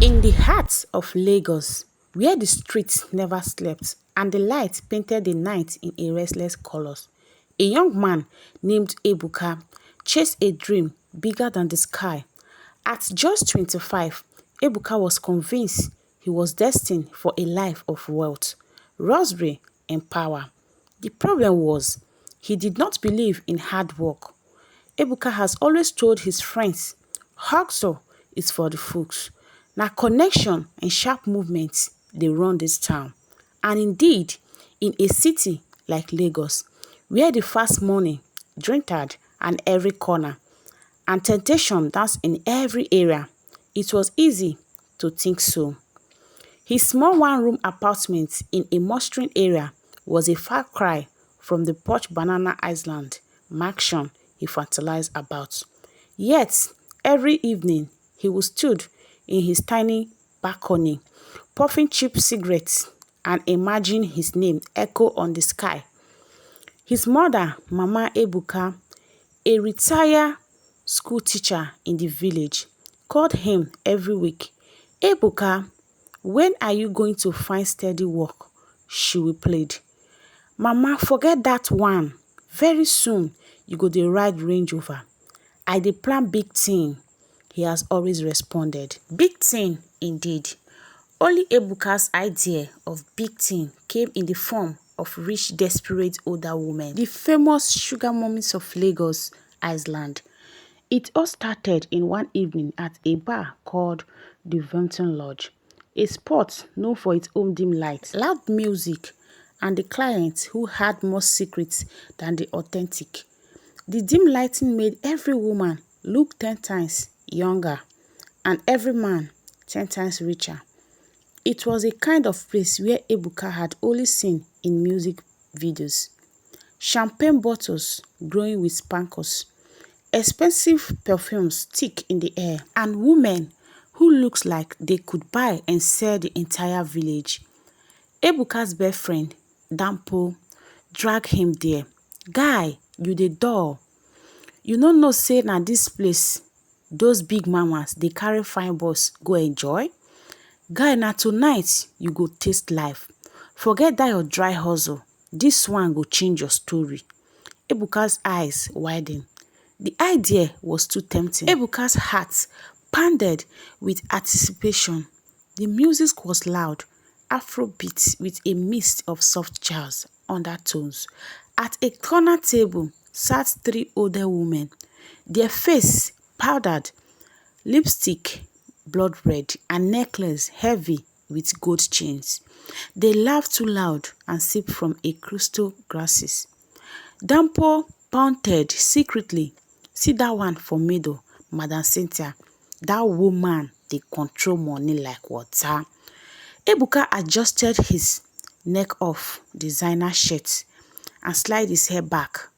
In the heart of Lagos, where the streets never slept and the light painted the night in a restless colors, a young man named Ebuka chased a dream bigger than the sky. At just 25, Ebuka was convinced he was destined for a life of wealth, luxury, and power. The problem was, he did not believe in hard work. Ebuka has always told his friends, hustle is for the folks. Na connection and sharp movements dey run this town. And indeed, in a city like Lagos, where the fast money drink and every corner, and temptation dance in every area, it was easy to think so. His small one-room apartment in a mustering area was a far cry from the posh Banana Island mansion he fantasized about. Yet, every evening, he would stood in his tiny balcony, puffing cheap cigarettes and imagine his name echo on the sky. His mother, Mama Ebuka, a retired school teacher in the village, called him every week. "Ebuka, when are you going to find steady work?" she will plead. "Mama, forget that one. Very soon, you go dey ride Range Rover. I dey plan big thing," he has always responded. Big thing indeed. Only Ebuka's idea of big thing came in the form of rich, desperate older women, the famous sugar mummies of Lagos Island. It all started in one evening at a bar called the Venton Lodge, a spot known for its own dim lights, loud music, and the clients who had more secrets than the authentic. The dim lighting made every woman look 10 times younger and every man 10 times richer. It was a kind of place where Ebuka had only seen in music videos. Champagne bottles glowing with sparkles, expensive perfumes thick in the air, and women who looked like they could buy and sell the entire village. Ebuka's best friend, Dampo, dragged him there. "Guy, you dey dull. You no know say na dis place those big mamas dey carry fine boys go enjoy? Guy, na tonight you go taste life. Forget dat your dry hustle. Dis one go change your story." Ebuka's eyes widened. The idea was too tempting. Ebuka's heart pounded with anticipation. The music was loud, Afrobeat with a mist of soft jazz undertones. At a corner table sat three older women, their face powdered, lipstick blood red, and necklace heavy with gold chains. They laughed too loud and sipped from a crystal glasses. Dampo pointed secretly. "See that one for middle, Madam Cynthia. That woman dey control money like water." Ebuka adjusted his neck-off designer shirt and slid his hair back.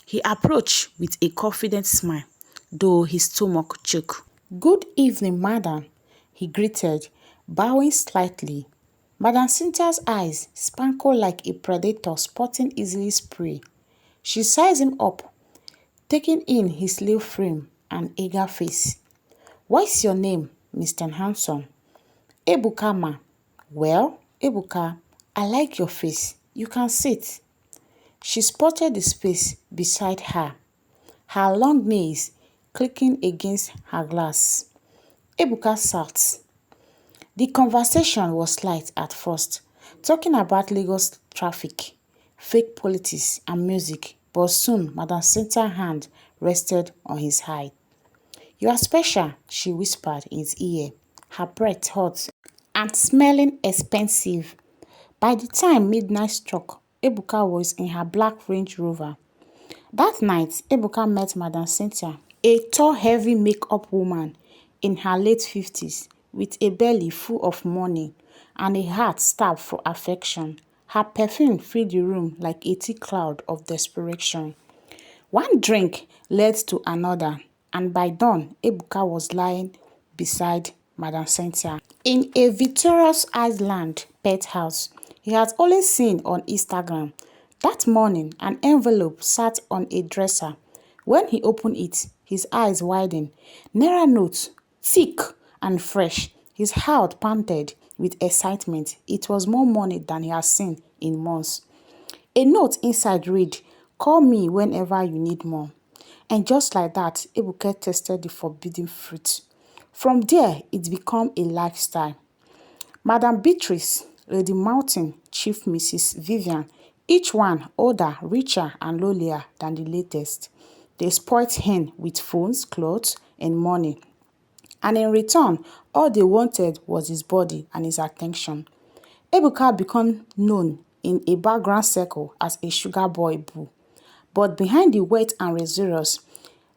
He approached with a confident smile, though his stomach shook. "Good evening, madam," he greeted, bowing slightly. Madam Cynthia's eyes sparkled like a predator spotting easily prey. She sized him up, taking in his little frame and eager face. "What's your name, Mr. Handsome?" "Ebuka, ma." "Well, Ebuka, I like your face. You can sit." She spotted the space beside her, her long nails clicking against her glass. Ebuka sat. The conversation was light at first, talking about Lagos traffic, fake politics, and music, but soon Madam Cynthia's hand rested on his eye. "You are special," she whispered in his ear, her breath hot and smelling expensive. By the time midnight struck, Ebuka was in her black Range Rover. That night, Ebuka met Madam Cynthia, a tall, heavy makeup woman in her late 50s, with a belly full of money and a heart starved for affection. Her perfume filled the room like a thick cloud of desperation. One drink led to another, and by dawn, Ebuka was lying beside Madam Cynthia in a Victoria's Island pet house he had only seen on Instagram. That morning, an envelope sat on a dresser. When he opened it, his eyes widened. Naira notes, thick and fresh. His heart panted with excitement. It was more money than he had seen in months. A note inside read, "Call me whenever you need more." And just like that, Ebuka tasted the forbidden fruit. From there, it became a lifestyle. Madam Beatrice, Lady Mountain, Chief Mrs. Vivian, each one older, richer, and lowlier than the latest. They spoilt him with phones, clothes, and money. And in return, all they wanted was his body and his attention. Ebuka became known in a background circle as a sugar boy boo. But behind the weight and results,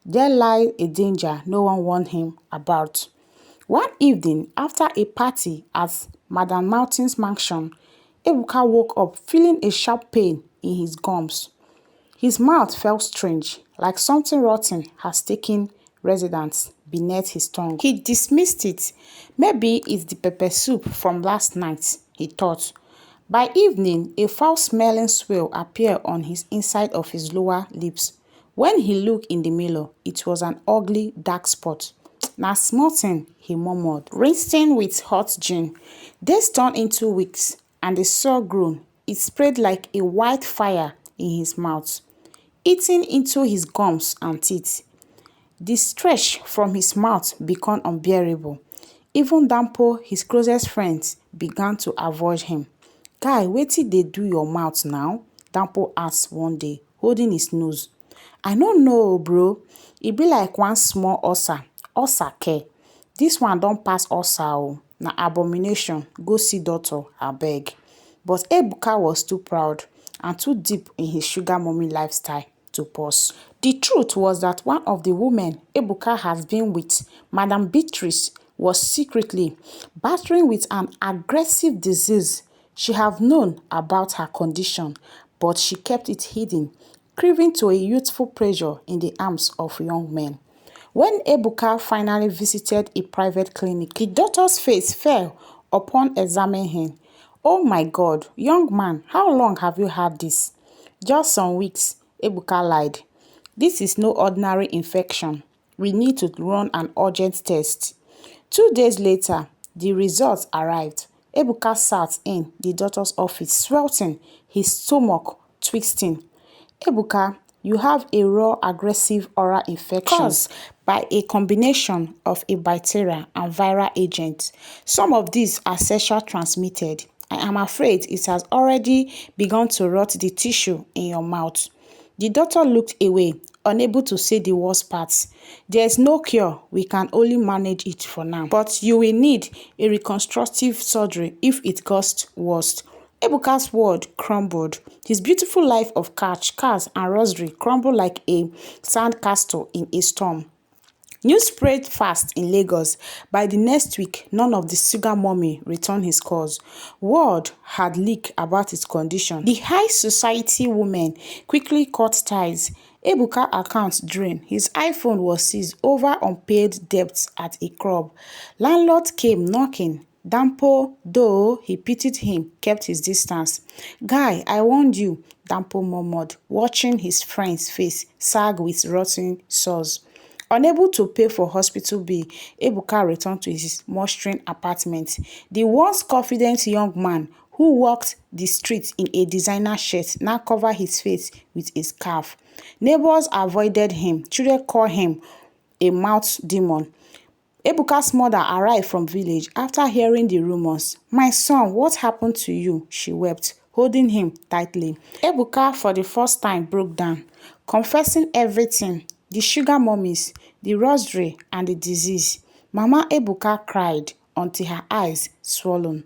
there lay a danger no one warned him about. One evening, after a party at Madam Mountain's mansion, Ebuka woke up feeling a sharp pain in his gums. His mouth felt strange, like something rotten has taken residence beneath his tongue. He dismissed it. Maybe it's the pepper soup from last night, he thought. By evening, a foul-smelling swell appeared on his inside of his lower lips. When he looked in the mirror, it was an ugly, dark spot. "Na small thing," he murmured, rinsing with hot gin. Days turned into weeks, and the sore grew. It spread like a white fire in his mouth, eating into his gums and teeth. The stretch from his mouth became unbearable. Even Dampo, his closest friends, began to avoid him. "Guy, wetin dey do your mouth now?" Dampo asked one day, holding his nose. "I no know, bro. E be like one small ulcer. Ulcer care. This one don pass ulcer o. Na abomination. Go see doctor, abeg." But Ebuka was too proud and too deep in his sugar mommy lifestyle to pause. The truth was that one of the women Ebuka has been with, Madam Beatrice, was secretly battling with an aggressive disease. She had known about her condition, but she kept it hidden, craving to a youthful pleasure in the arms of young men. When Ebuka finally visited a private clinic, the doctor's face fell upon examining him. "Oh my God, young man, how long have you had this?" "Just some weeks," Ebuka lied. "This is no ordinary infection. We need to run an urgent test." 2 days later, the results arrived. Ebuka sat in the doctor's office, sweating, his stomach twisting. "Ebuka, you have a raw aggressive oral infection caused by a combination of a bacteria and viral agents. Some of these are sexual transmitted. I am afraid it has already begun to rot the tissue in your mouth." The doctor looked away, unable to say the worst parts. "There is no cure. We can only manage it for now. But you will need a reconstructive surgery if it gets worse." Ebuka's world crumbled. His beautiful life of cars and rosary crumbled like a sandcastle in a storm. News spread fast in Lagos. By the next week, none of the sugar mommy returned his calls. Word had leaked about his condition. The high society women quickly cut ties. Ebuka accounts drained. His iPhone was seized over unpaid debts at a club. Landlord came knocking. Dampo, though he pitied him, kept his distance. "Guy, I warned you," Dampo murmured, watching his friend's face sag with rotten sores. Unable to pay for hospital bill, Ebuka returned to his mustering apartment. The once confident young man who walked the streets in a designer shirt now covered his face with a scarf. Neighbors avoided him. Children called him a mouth demon. Ebuka's mother arrived from village after hearing the rumors. "My son, what happened to you?" she wept, holding him tightly. Ebuka for the first time broke down, confessing everything: the sugar mummies, the rosary, and the disease. Mama Ebuka cried until her eyes swollen.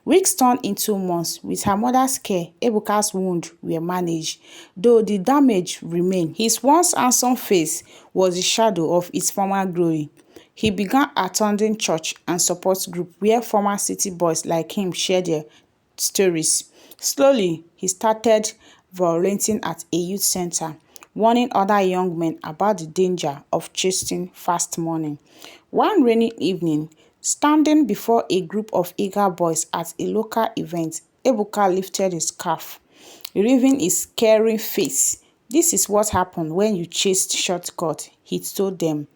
Weeks turned into months. With her mother's care, Ebuka's wounds were managed, though the damage remained. His once handsome face was the shadow of its former glory. He began attending church and support group where former city boys like him shared their stories. Slowly, he started volunteering at a youth center, warning other young men about the danger of chasing fast money. One rainy evening, standing before a group of eager boys at a local event, Ebuka lifted his scarf, revealing his caring face. "This is what happened when you chased shortcut," he told them.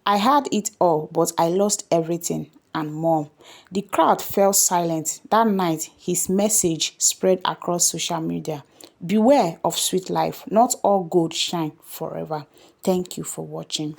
"I had it all, but I lost everything. and more. The crowd fell silent. That night, his message spread across social media. Beware of sweet life. Not all gold shine forever. Thank you for watching.